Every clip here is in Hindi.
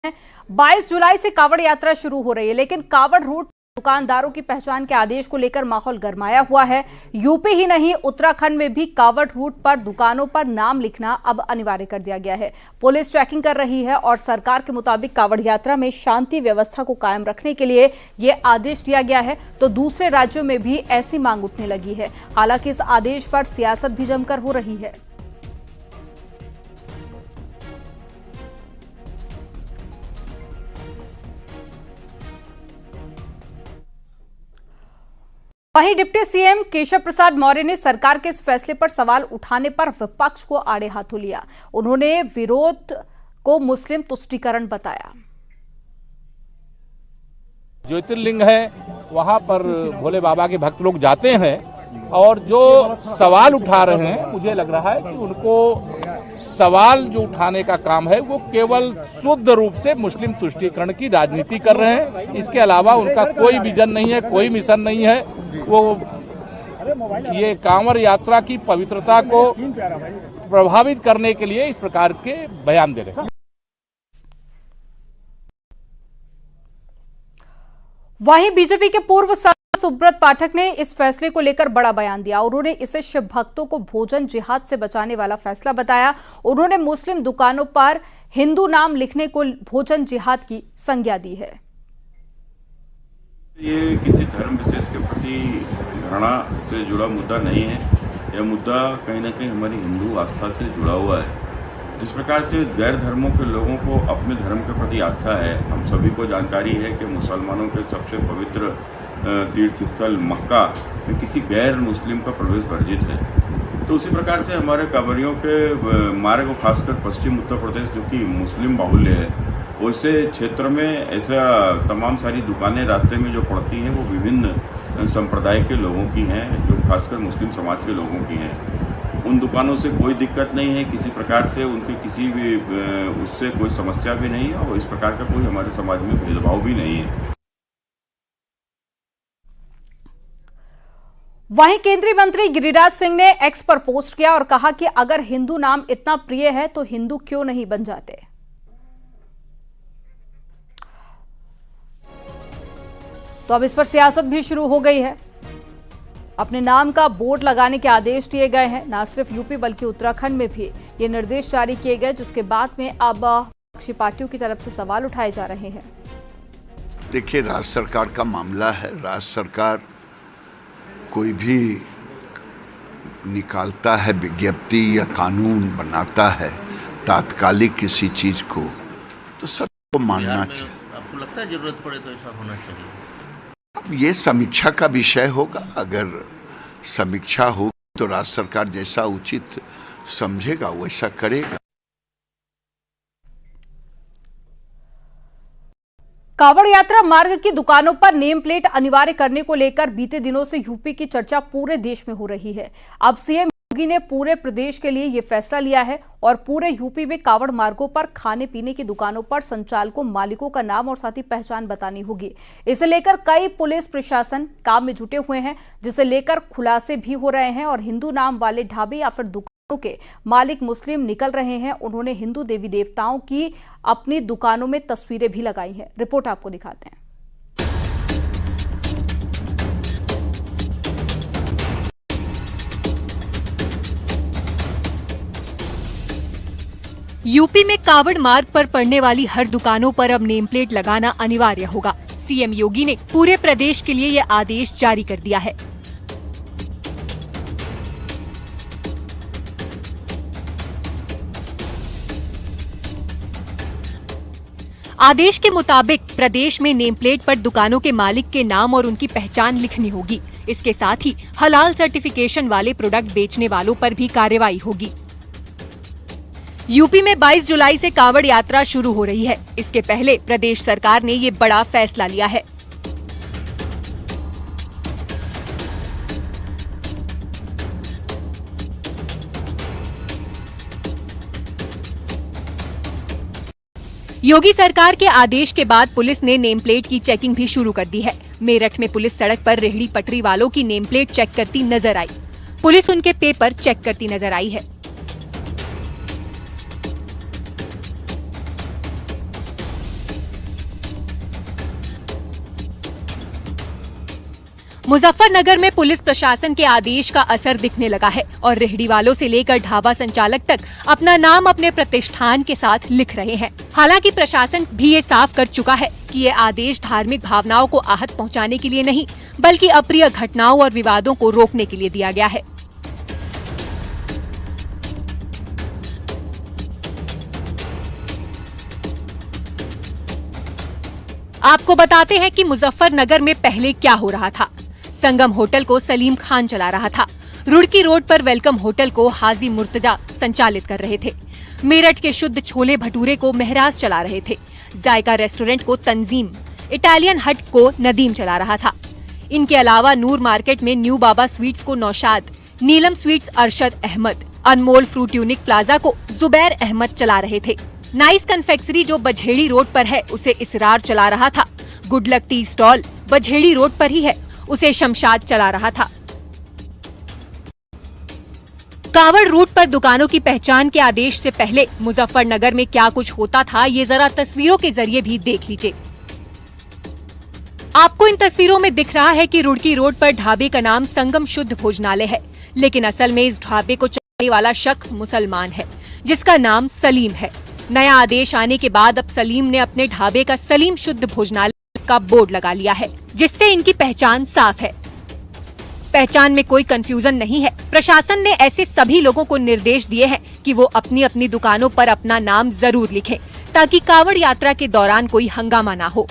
22 जुलाई से कावड़ यात्रा शुरू हो रही है, लेकिन कावड़ रूट दुकानदारों की पहचान के आदेश को लेकर माहौल गरमाया हुआ है। यूपी ही नहीं, उत्तराखंड में भी कावड़ रूट पर दुकानों पर नाम लिखना अब अनिवार्य कर दिया गया है। पुलिस चेकिंग कर रही है और सरकार के मुताबिक कावड़ यात्रा में शांति व्यवस्था को कायम रखने के लिए ये आदेश दिया गया है, तो दूसरे राज्यों में भी ऐसी मांग उठने लगी है। हालांकि इस आदेश पर सियासत भी जमकर हो रही है। वहीं डिप्टी सीएम केशव प्रसाद मौर्य ने सरकार के इस फैसले पर सवाल उठाने पर विपक्ष को आड़े हाथों लिया। उन्होंने विरोध को मुस्लिम तुष्टीकरण बताया। ज्योतिर्लिंग है, वहां पर भोले बाबा के भक्त लोग जाते हैं और जो सवाल उठा रहे हैं, मुझे लग रहा है कि उनको सवाल जो उठाने का काम है वो केवल शुद्ध रूप से मुस्लिम तुष्टीकरण की राजनीति कर रहे हैं। इसके अलावा उनका कोई विजन नहीं है, कोई मिशन नहीं है। वो ये कांवड़ यात्रा की पवित्रता को प्रभावित करने के लिए इस प्रकार के बयान दे रहे हैं। वहीं बीजेपी के पूर्व सुब्रत पाठक ने इस फैसले को लेकर बड़ा बयान दिया। उन्होंने इसे शिव भक्तों को भोजन जिहाद से बचाने वाला फैसला बताया। उन्होंने मुस्लिम दुकानों पर हिंदू नाम लिखने को भोजन जिहाद की संज्ञा दी है। ये किसी धर्म विशेष के प्रति घृणा से जुड़ा मुद्दा नहीं है। यह मुद्दा कहीं न कहीं हमारी हिंदू आस्था से जुड़ा हुआ है। जिस प्रकार से गैर धर्मों के लोगों को अपने धर्म के प्रति आस्था है, हम सभी को जानकारी है कि मुसलमानों के सबसे पवित्र तीर्थ स्थल मक्का में किसी गैर मुस्लिम का प्रवेश वर्जित है। तो उसी प्रकार से हमारे कांवड़ियों के मार्ग, खासकर पश्चिम उत्तर प्रदेश जो कि मुस्लिम बाहुल्य है, वैसे क्षेत्र में ऐसा तमाम सारी दुकानें रास्ते में जो पड़ती हैं वो विभिन्न संप्रदाय के लोगों की हैं, जो खासकर मुस्लिम समाज के लोगों की हैं। उन दुकानों से कोई दिक्कत नहीं है, किसी प्रकार से उनके किसी भी उससे कोई समस्या भी नहीं है और इस प्रकार का कोई हमारे समाज में भेदभाव भी नहीं है। वहीं केंद्रीय मंत्री गिरिराज सिंह ने एक्स पर पोस्ट किया और कहा कि अगर हिंदू नाम इतना प्रिय है तो हिंदू क्यों नहीं बन जाते। तो अब इस पर सियासत भी शुरू हो गई है। अपने नाम का बोर्ड लगाने के आदेश दिए गए हैं। न सिर्फ यूपी बल्कि उत्तराखंड में भी ये निर्देश जारी किए गए, जिसके बाद में अब विपक्षी पार्टियों की तरफ से सवाल उठाए जा रहे हैं। देखिए, राज्य सरकार का मामला है। राज्य सरकार कोई भी निकालता है विज्ञप्ति या कानून बनाता है तात्कालिक किसी चीज को, तो सबको मानना चाहिए। आपको लगता है जरूरत पड़े तो ऐसा होना चाहिए? अब ये समीक्षा का विषय होगा। अगर समीक्षा हो तो राज्य सरकार जैसा उचित समझेगा वैसा करेगा। कावड़ यात्रा मार्ग की दुकानों पर नेम प्लेट अनिवार्य करने को लेकर बीते दिनों से यूपी की चर्चा पूरे देश में हो रही है। अब सीएम योगी ने पूरे प्रदेश के लिए यह फैसला लिया है और पूरे यूपी में कावड़ मार्गों पर खाने पीने की दुकानों पर संचालकों, मालिकों का नाम और साथ ही पहचान बतानी होगी। इसे लेकर कई पुलिस प्रशासन काम में जुटे हुए हैं, जिसे लेकर खुलासे भी हो रहे हैं और हिंदू नाम वाले ढाबे या फिर दुकानों के मालिक मुस्लिम निकल रहे हैं। उन्होंने हिंदू देवी देवताओं की अपनी दुकानों में तस्वीरें भी लगाई हैं। रिपोर्ट आपको दिखाते हैं। यूपी में कावड़ मार्ग पर पड़ने वाली हर दुकानों पर अब नेम प्लेट लगाना अनिवार्य होगा। सीएम योगी ने पूरे प्रदेश के लिए यह आदेश जारी कर दिया है। आदेश के मुताबिक प्रदेश में नेम प्लेट पर दुकानों के मालिक के नाम और उनकी पहचान लिखनी होगी। इसके साथ ही हलाल सर्टिफिकेशन वाले प्रोडक्ट बेचने वालों पर भी कार्रवाई होगी। यूपी में 22 जुलाई से कावड़ यात्रा शुरू हो रही है। इसके पहले प्रदेश सरकार ने ये बड़ा फैसला लिया है। योगी सरकार के आदेश के बाद पुलिस ने नेम प्लेट की चेकिंग भी शुरू कर दी है। मेरठ में पुलिस सड़क पर रेहड़ी पटरी वालों की नेम प्लेट चेक करती नजर आई। पुलिस उनके पेपर चेक करती नजर आई है। मुजफ्फरनगर में पुलिस प्रशासन के आदेश का असर दिखने लगा है और रेहड़ी वालों से लेकर ढाबा संचालक तक अपना नाम अपने प्रतिष्ठान के साथ लिख रहे हैं। हालांकि प्रशासन भी ये साफ कर चुका है कि ये आदेश धार्मिक भावनाओं को आहत पहुंचाने के लिए नहीं, बल्कि अप्रिय घटनाओं और विवादों को रोकने के लिए दिया गया है। आपको बताते हैं कि मुजफ्फरनगर में पहले क्या हो रहा था। संगम होटल को सलीम खान चला रहा था। रुड़की रोड पर वेलकम होटल को हाजी मुर्तजा संचालित कर रहे थे। मेरठ के शुद्ध छोले भटूरे को महराज चला रहे थे। जायका रेस्टोरेंट को तंजीम, इटालियन हट को नदीम चला रहा था। इनके अलावा नूर मार्केट में न्यू बाबा स्वीट्स को नौशाद, नीलम स्वीट्स अरशद अहमद, अनमोल फ्रूट यूनिक प्लाजा को जुबैर अहमद चला रहे थे। नाइस कन्फेक्शनरी जो बझेड़ी रोड पर है उसे इसरार चला रहा था। Good luck tea stall Bajheri road पर ही है, उसे शमशाद चला रहा था। कांवड़ रूट पर दुकानों की पहचान के आदेश से पहले मुजफ्फरनगर में क्या कुछ होता था, ये जरा तस्वीरों के जरिए भी देख लीजिए। आपको इन तस्वीरों में दिख रहा है कि रुड़की रोड पर ढाबे का नाम संगम शुद्ध भोजनालय है, लेकिन असल में इस ढाबे को चलाने वाला शख्स मुसलमान है जिसका नाम सलीम है। नया आदेश आने के बाद अब सलीम ने अपने ढाबे का सलीम शुद्ध भोजनालय का बोर्ड लगा लिया है, जिससे इनकी पहचान साफ है। पहचान में कोई कंफ्यूजन नहीं है। प्रशासन ने ऐसे सभी लोगों को निर्देश दिए हैं कि वो अपनी अपनी दुकानों पर अपना नाम जरूर लिखें, ताकि कांवड़ यात्रा के दौरान कोई हंगामा ना हो।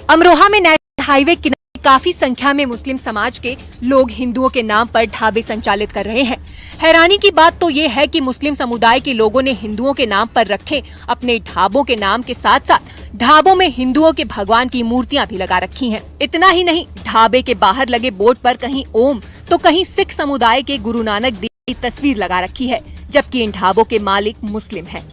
अमरोहा में नेशनल हाईवे किनारे काफी संख्या में मुस्लिम समाज के लोग हिंदुओं के नाम पर ढाबे संचालित कर रहे हैं। हैरानी की बात तो ये है कि मुस्लिम समुदाय के लोगों ने हिंदुओं के नाम पर रखे अपने ढाबों के नाम के साथ साथ ढाबों में हिंदुओं के भगवान की मूर्तियां भी लगा रखी हैं। इतना ही नहीं, ढाबे के बाहर लगे बोर्ड पर कहीं ओम तो कहीं सिख समुदाय के गुरु नानक देव की तस्वीर लगा रखी है, जबकि इन ढाबों के मालिक मुस्लिम हैं।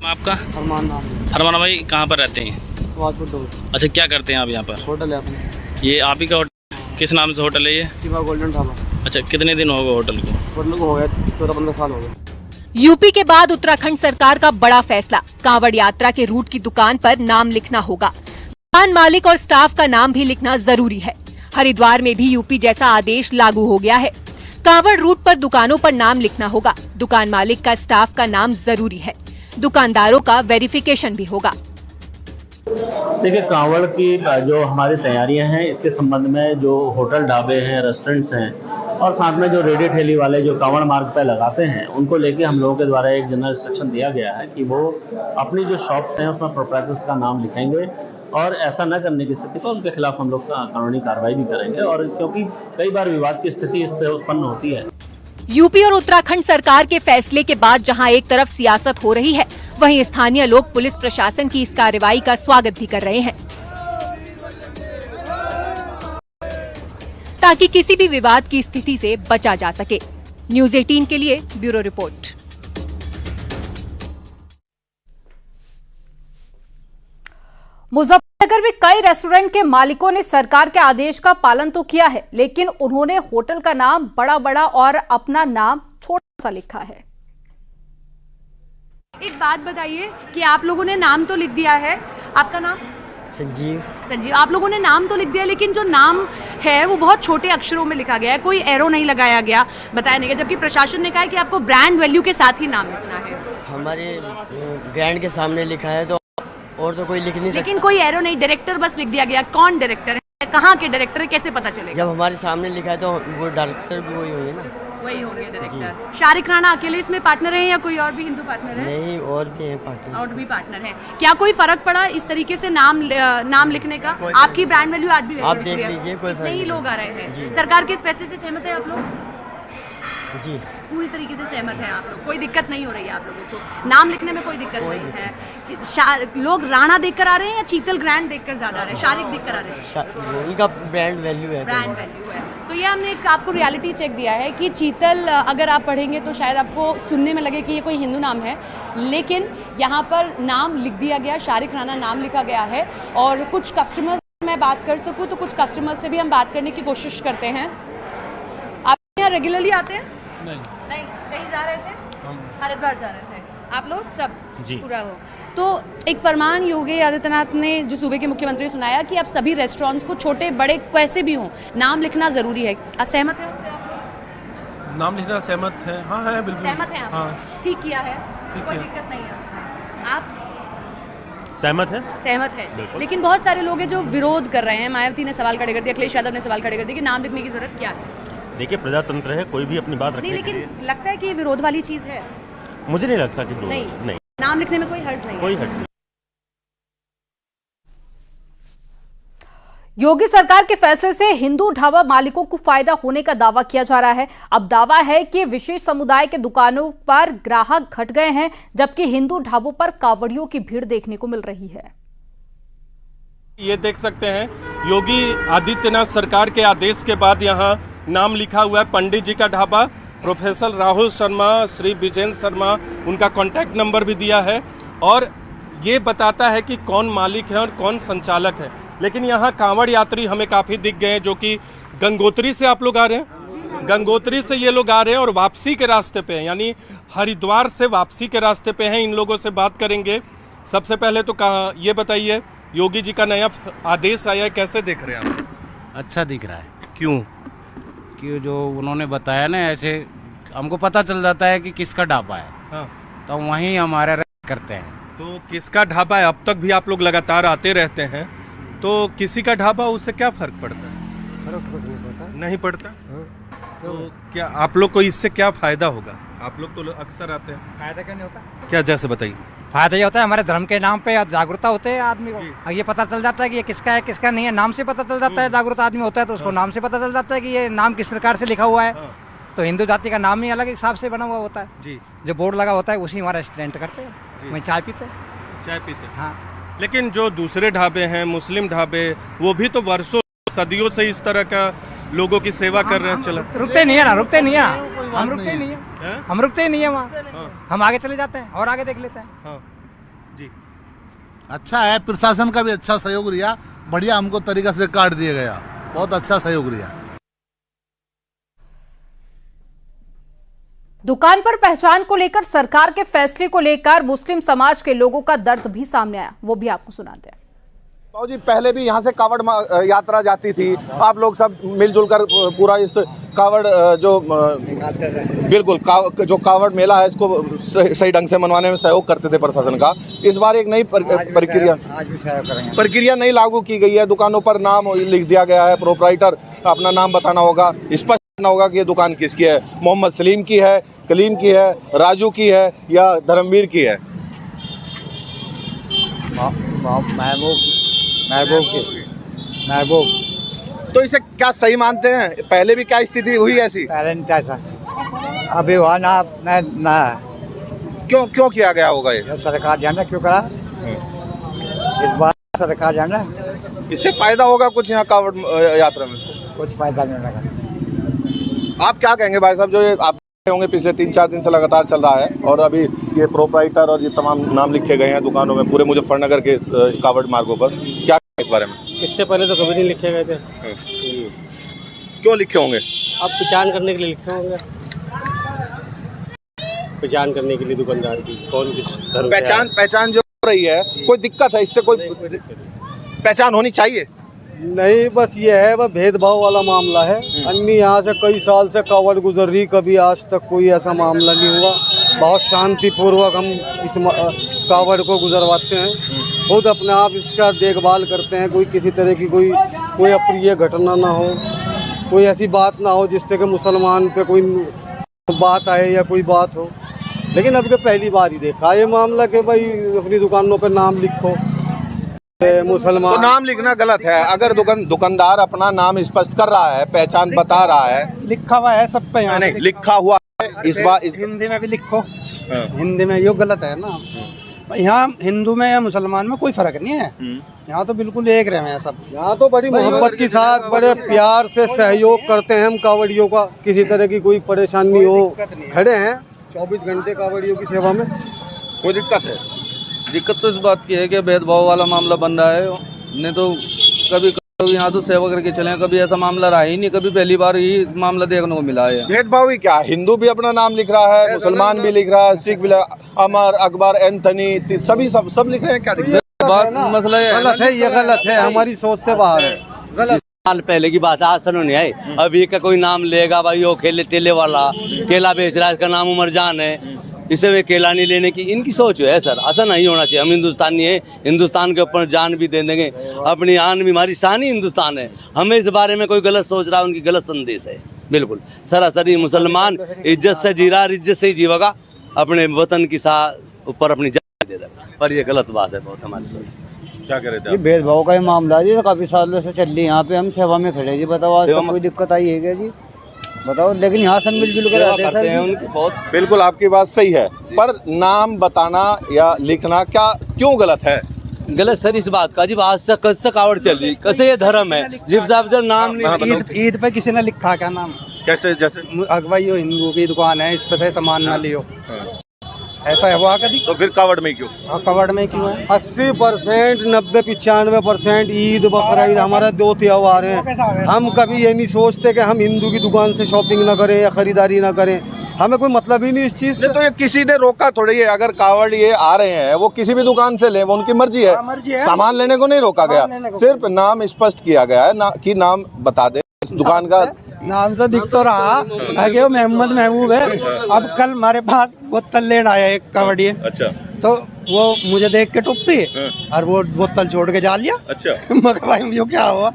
आपका अरमान भाई कहाँ पर रहते हैं? अच्छा, क्या करते हैं आप यहाँ पर? होटल है अपना। ये आप ही का होटल? किस नाम से होटल है ये? शिवा गोल्डन ढाबा। अच्छा, कितने दिन हो गए होटल को? होटल को हो गया 14-15 साल हो गए। यूपी के बाद उत्तराखंड सरकार का बड़ा फैसला, कांवड़ यात्रा के रूट की दुकान पर नाम लिखना होगा। दुकान मालिक और स्टाफ का नाम भी लिखना जरूरी है। हरिद्वार में भी यूपी जैसा आदेश लागू हो गया है। कांवड़ रूट पर दुकानों पर नाम लिखना होगा। दुकान मालिक का, स्टाफ का नाम जरूरी है। दुकानदारों का वेरिफिकेशन भी होगा। देखिए, कांवड़ की जो हमारी तैयारियां हैं, इसके संबंध में जो होटल, ढाबे हैं, रेस्टोरेंट्स हैं और साथ में जो रेडी ठेली वाले जो कांवड़ मार्ग पर लगाते हैं, उनको लेके हम लोगों के द्वारा एक जनरल इंस्ट्रक्शन दिया गया है कि वो अपनी जो शॉप्स हैं उसमें प्रोप्राइटर्स का नाम लिखेंगे और ऐसा न करने की स्थिति पर उनके खिलाफ हम लोग कानूनी कार्रवाई भी करेंगे। और क्योंकि कई बार विवाद की स्थिति इससे उत्पन्न होती है। यूपी और उत्तराखंड सरकार के फैसले के बाद जहां एक तरफ सियासत हो रही है, वहीं स्थानीय लोग पुलिस प्रशासन की इस कार्रवाई का स्वागत भी कर रहे हैं, ताकि किसी भी विवाद की स्थिति से बचा जा सके। न्यूज़ 18 के लिए ब्यूरो रिपोर्ट। मुजफ्फरनगर में कई रेस्टोरेंट के मालिकों ने सरकार के आदेश का पालन तो किया है, लेकिन उन्होंने होटल का नाम बड़ा बड़ा और अपना नाम छोटा सा लिखा है। एक बात बताइए कि आप लोगों ने नाम तो लिख दिया है, आपका नाम? संजीव। आप लोगों ने नाम तो लिख दिया, लेकिन जो नाम है वो बहुत छोटे अक्षरों में लिखा गया है, कोई एरो नहीं लगाया गया, बताया नहीं गया, जबकि प्रशासन ने कहा है कि आपको ब्रांड वैल्यू के साथ ही नाम लिखना है। हमारे ब्रांड के सामने लिखा है तो और तो कोई लिख नहीं सकता। लेकिन कोई एरो नहीं, डायरेक्टर बस लिख दिया गया। कौन डायरेक्टर है, कहाँ के डायरेक्टर है, कैसे पता चलेगा? जब हमारे सामने लिखा है तो वो डायरेक्टर भी वही होंगे ना। वही होंगे डायरेक्टर। शारिक राणा अकेले इसमें पार्टनर है या कोई और भी हिंदू पार्टनर है? नहीं, और भी हैं पार्टनर। और भी पार्टनर है। क्या कोई फर्क पड़ा इस तरीके से नाम लिखने का? आपकी ब्रांड वैल्यू आज भी आप देख लीजिए, कोई फर्क नहीं। लोग आ रहे हैं। जी। सरकार के इस फैसले से सहमत है आप लोग? जी, पूरी तरीके से सहमत है आप लोग? कोई दिक्कत नहीं हो रही है आप लोगों को? नाम लिखने में कोई दिक्कत नहीं है? लोग राणा देखकर आ रहे हैं या चीतल ग्रैंड देखकर ज्यादा आ रहे हैं? शारिक देखकर आ रहे हैं? उनका ब्रांड वैल्यू है। ब्रांड वैल्यू है। तो ये हमने आपको रियलिटी चेक दिया है कि चीतल अगर आप पढ़ेंगे तो शायद आपको सुनने में लगे कि ये कोई हिंदू नाम है, लेकिन यहाँ पर नाम लिख दिया गया, शारिक राणा नाम लिखा गया है। और कुछ कस्टमर्स, मैं बात कर सकूँ तो कुछ कस्टमर्स से भी हम बात करने की कोशिश करते हैं। आप यहाँ रेगुलरली आते हैं? नहीं, कहीं जा रहे थे? हरिद्वार जा रहे थे। आप लोग सब जी। पूरा हो। तो एक फरमान योगी आदित्यनाथ ने जो सूबे के मुख्यमंत्री सुनाया कि अब सभी रेस्टोरेंट्स को छोटे बड़े कैसे भी हों नाम लिखना जरूरी है, असहमत है उससे? आप नाम लिखना सहमत है? हाँ है, बिल्कुल सहमत है आप? हाँ। ठीक किया है, ठीक कोई है। दिक्कत नहीं है उसमें। आप सहमत है? सहमत है, लेकिन बहुत सारे लोग हैं जो विरोध कर रहे हैं। मायावती ने सवाल खड़े कर दिया, अखिलेश यादव ने सवाल खड़े कर दिया कि नाम लिखने की जरूरत क्या है? देखिए प्रजातंत्र है, कोई भी अपनी बात नहीं, रखने के लिए। लेकिन लगता है कि ये विरोध वाली चीज है। मुझे नहीं लगता कि नहीं, नाम लिखने में कोई हर्ज नहीं है। कोई हर्ज नहीं। योगी सरकार के फैसले से हिंदू ढाबा मालिकों को फायदा होने का दावा किया जा रहा है। अब दावा है कि विशेष समुदाय के दुकानों पर ग्राहक घट गए हैं, जबकि हिंदू ढाबों पर कावड़ियों की भीड़ देखने को मिल रही है। ये देख सकते हैं योगी आदित्यनाथ सरकार के आदेश के बाद यहाँ नाम लिखा हुआ है पंडित जी का ढाबा, प्रोफेसर राहुल शर्मा, श्री विजेंद्र शर्मा, उनका कॉन्टैक्ट नंबर भी दिया है और ये बताता है कि कौन मालिक है और कौन संचालक है। लेकिन यहाँ कांवड़ यात्री हमें काफ़ी दिख गए हैं, जो कि गंगोत्री से आप लोग आ रहे हैं, गंगोत्री से ये लोग आ रहे हैं और वापसी के रास्ते पे हैं, यानी हरिद्वार से वापसी के रास्ते पे हैं। इन लोगों से बात करेंगे। सबसे पहले तो ये बताइए, योगी जी का नया आदेश आया है, कैसे देख रहे हैं आप? अच्छा दिख रहा है। क्यों? कि जो उन्होंने बताया ना, ऐसे हमको पता चल जाता है कि किसका ढाबा है। हाँ। तो वहीं हमारे करते हैं। तो किसका ढाबा है? अब तक भी आप लोग लगातार आते रहते हैं, तो किसी का ढाबा उससे क्या फर्क पड़ता है? फर्क कुछ नहीं पड़ता। नहीं पड़ता? हाँ। तो क्या आप लोग को इससे क्या फायदा होगा? आप लोग तो अक्सर आते हैं। फायदा क्या नहीं होता? क्या, जैसे बताइए। फायदा ये होता है हमारे धर्म के नाम पे जागरूकता होते है आदमी को। ये पता चल जाता है कि ये किसका है किसका नहीं है, नाम से पता चल जाता है। जागरूक आदमी होता है तो उसको नाम से पता चल जाता है कि ये नाम किस प्रकार से लिखा हुआ है। तो हिंदू जाति का नाम ही अलग हिसाब से बना हुआ होता है जी। जो बोर्ड लगा होता है उसी हमारा रेस्टोरेंट करते हैं, वहीं चाय पीते हैं। चाय पीते? हाँ। लेकिन जो दूसरे ढाबे हैं, मुस्लिम ढाबे, वो भी तो वर्षों सदियों से इस तरह का लोगों की सेवा कर रहे हैं। चला रुकते नहीं है ना, रुकते नहीं है, हम रुकते नहीं है, हम रुकते नहीं है वहाँ। हम आगे चले जाते हैं और आगे देख लेते हैं। जी, अच्छा है, प्रशासन का भी अच्छा सहयोग रिया, बढ़िया हमको तरीका से काट दिया गया, बहुत अच्छा सहयोग रिया। दुकान पर पहचान को लेकर सरकार के फैसले को लेकर मुस्लिम समाज के लोगों का दर्द भी सामने आया, वो भी आपको सुनाते हैं। जी, पहले भी यहाँ से कावड़ यात्रा जाती थी, आप लोग सब मिलजुल कर पूरा इस कावड़ जो बिल्कुल जो कावड़ मेला है इसको सही ढंग से मनवाने में सहयोग करते थे प्रशासन का। इस बार एक नई प्रक्रिया नई लागू की गई है। दुकानों पर नाम लिख दिया गया है, प्रोपराइटर अपना नाम बताना होगा, स्पष्ट करना होगा कि ये दुकान किसकी है, मोहम्मद सलीम की है, कलीम की है, राजू की है या धर्मवीर की है। महबूब। तो इसे क्या सही मानते हैं? पहले भी क्या स्थिति हुई ऐसी? पहले नहीं था, अभी हुआ ना। क्यों किया गया होगा ये? सरकार जाने क्यों करा, इस बार सरकार जाने। इससे फायदा होगा कुछ यहाँ कावड़ यात्रा में? कुछ फायदा नहीं लगा। आप क्या कहेंगे भाई साहब, जो ये आप होंगे पिछले 3-4 दिन से लगातार चल रहा है और अभी ये प्रोपराइटर और ये तमाम नाम लिखे गए हैं दुकानों में पूरे मुजफ्फरनगर के कावड़ मार्गों पर, क्या इस बारे में? इससे पहले तो कभी नहीं लिखे गए थे। क्यों लिखे होंगे? अब पहचान करने के लिए लिखे होंगे, पहचान करने के लिए दुकानदार की कौन किस धर्म। पहचान जो हो रही है, कोई दिक्कत है इससे? कोई पहचान होनी चाहिए? नहीं, बस ये है, वह भेदभाव वाला मामला है। अन्य यहाँ से कई साल से कावड़ गुजर रही, कभी आज तक कोई ऐसा मामला नहीं हुआ। बहुत शांतिपूर्वक हम इस कावड़ को गुजरवाते हैं, खुद अपने आप इसका देखभाल करते हैं। कोई किसी तरह की कोई अप्रिय घटना ना हो, कोई ऐसी बात ना हो जिससे कि मुसलमान पे कोई बात आए या कोई बात हो। लेकिन अब के पहली बार ही देखा ये मामला कि भाई अपनी दुकानों पे नाम लिखो, मुसलमान। तो नाम लिखना गलत है। अगर दुकानदार अपना नाम स्पष्ट कर रहा है, पहचान बता रहा है, लिखा हुआ है सब पे, यहाँ नहीं लिखा हुआ है, इस बार हिंदी में भी लिखो। हिंदी में ये गलत है ना। यहाँ हिंदू में या मुसलमान में कोई फर्क नहीं है, यहाँ तो बिल्कुल एक रहे हैं सब। यहाँ तो बड़ी मोहब्बत के साथ बड़े प्यार से सहयोग करते हैं हम कावड़ियों का। किसी तरह की कोई परेशानी हो, खड़े हैं 24 घंटे कावड़ियों की सेवा में। कोई दिक्कत है? दिक्कत तो इस बात की है कि भेदभाव वाला मामला बन रहा है, नहीं तो कभी यहाँ तो सेवा करके चले, कभी ऐसा मामला रहा ही नहीं, कभी पहली बार ही मामला देखने को मिला है। भेदभाव ही क्या, हिंदू भी अपना नाम लिख रहा है, मुसलमान भी लिख रहा है, सिख भी, अमर, अकबर, एंथनी, सभी सब लिख रहे हैं। क्या बात मसला गलत है, ये गलत है, हमारी सोच से बाहर है। गलत साल पहले की बात है, आज सुनो नहीं आई। अभी का कोई नाम लेगा भाई, वो केले टेले वाला केला बेच रहा है, इसका नाम उमरजान है, इसे वे केला नहीं लेने की इनकी सोच है सर। ऐसा नहीं होना चाहिए। हम हिंदुस्तानी है, हिंदुस्तान के ऊपर जान भी दे देंगे, अपनी आन भी, हमारी शान ही हिंदुस्तान है। हमें इस बारे में कोई गलत सोच रहा है, उनकी गलत संदेश है। बिल्कुल सरासरी मुसलमान इज्जत से जी रहा, इज्जत से ही जीवेगा, अपने वतन की ऊपर अपनी जान दे देगा, पर ये गलत बात है बहुत हमारे। क्या कह रहे थे? भेदभाव का ही मामला है जी, काफी सालों से चल रही। यहाँ पे हम सेवा में खड़े जी, बताओ आज तक कोई दिक्कत आई है क्या जी? बताओ। लेकिन यहाँ सब मिलजुल कर रहते हैं सर। बहुत बिल्कुल आपकी बात सही है, पर नाम बताना या लिखना क्यों गलत है? गलत सर इस बात का, जब आज से कस से कावड़ चल रही, कैसे ये धर्म है, जब नाम नहीं। ईद पे किसी ने लिखा क्या नाम? कैसे? जैसे भाई ये हिंदू की दुकान है, इस पे से सामान ना लियो, ऐसा है हुआ कभी? तो फिर कावड़ में क्यों? कावड़ में क्यों है? 80%, 90-95% ईद बकरीद हमारा 2 त्योहार हैं। हम कभी ये नहीं सोचते कि हम हिंदू की दुकान से शॉपिंग ना करें या खरीदारी ना करें, हमें कोई मतलब ही नहीं इस चीज से। तो ये किसी ने रोका थोड़ी है। अगर कावड़ ये आ रहे हैं, वो किसी भी दुकान से ले, वो उनकी मर्जी है, सामान लेने को नहीं रोका गया, सिर्फ नाम स्पष्ट किया गया है कि नाम बता दे इस दुकान का। नाम से दिख तो रहा है कि वो मोहम्मद महबूब है। अब कल हमारे पास बोतल लेने आया एक कबड्डी, अच्छा, तो वो मुझे देख के टुप्पी और वो बोतल छोड़ के जा लिया। अच्छा, मगर भाई ये क्या हुआ?